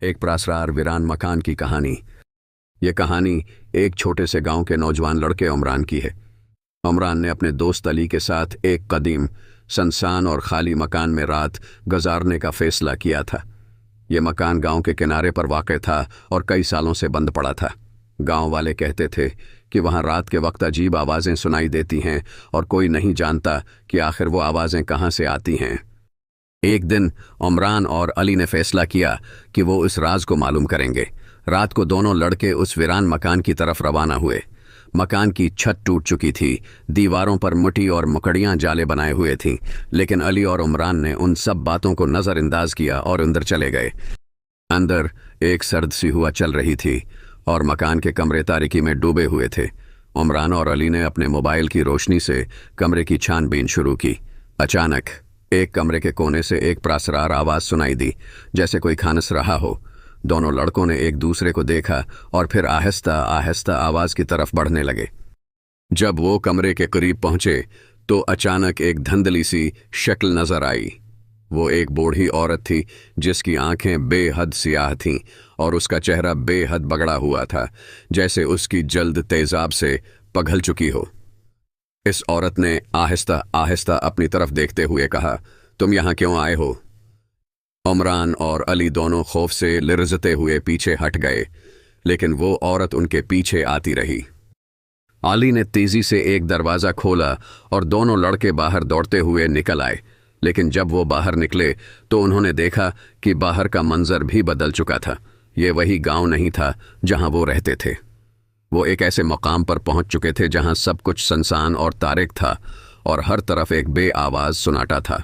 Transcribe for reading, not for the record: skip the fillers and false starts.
एक प्रासरार वीरान मकान की कहानी। यह कहानी एक छोटे से गांव के नौजवान लड़के उमरान की है। उमरान ने अपने दोस्त अली के साथ एक कदीम, सुनसान और खाली मकान में रात गुजारने का फैसला किया था। यह मकान गांव के किनारे पर वाक़ था और कई सालों से बंद पड़ा था। गांव वाले कहते थे कि वहां रात के वक्त अजीब आवाज़ें सुनाई देती हैं और कोई नहीं जानता कि आखिर वो आवाज़ें कहाँ से आती हैं। एक दिन उमरान और अली ने फैसला किया कि वो इस राज को मालूम करेंगे। रात को दोनों लड़के उस वीरान मकान की तरफ रवाना हुए। मकान की छत टूट चुकी थी, दीवारों पर मिट्टी और मकड़ियां जाले बनाए हुए थीं, लेकिन अली और उमरान ने उन सब बातों को नज़रअंदाज किया और अंदर चले गए। अंदर एक सर्द सी हवा चल रही थी और मकान के कमरे तारीकी में डूबे हुए थे। उमरान और अली ने अपने मोबाइल की रोशनी से कमरे की छानबीन शुरू की। अचानक एक कमरे के कोने से एक प्रासरार आवाज़ सुनाई दी, जैसे कोई खानस रहा हो। दोनों लड़कों ने एक दूसरे को देखा और फिर आहिस्ता आहिस्ता आवाज़ की तरफ बढ़ने लगे। जब वो कमरे के करीब पहुंचे तो अचानक एक धुंधली सी शक्ल नजर आई। वो एक बूढ़ी औरत थी जिसकी आंखें बेहद सियाह थीं और उसका चेहरा बेहद बगड़ा हुआ था, जैसे उसकी जल्द तेजाब से पिघल चुकी हो। इस औरत ने आहिस्ता आहिस्ता अपनी तरफ देखते हुए कहा, तुम यहाँ क्यों आए हो? उमरान और अली दोनों खौफ से लिरजते हुए पीछे हट गए, लेकिन वो औरत उनके पीछे आती रही। अली ने तेजी से एक दरवाज़ा खोला और दोनों लड़के बाहर दौड़ते हुए निकल आए। लेकिन जब वो बाहर निकले तो उन्होंने देखा कि बाहर का मंजर भी बदल चुका था। ये वही गांव नहीं था जहां वो रहते थे। वो एक ऐसे मकाम पर पहुंच चुके थे जहां सब कुछ सुनसान और तारिक था और हर तरफ एक बेआवाज़ सुनाटा था।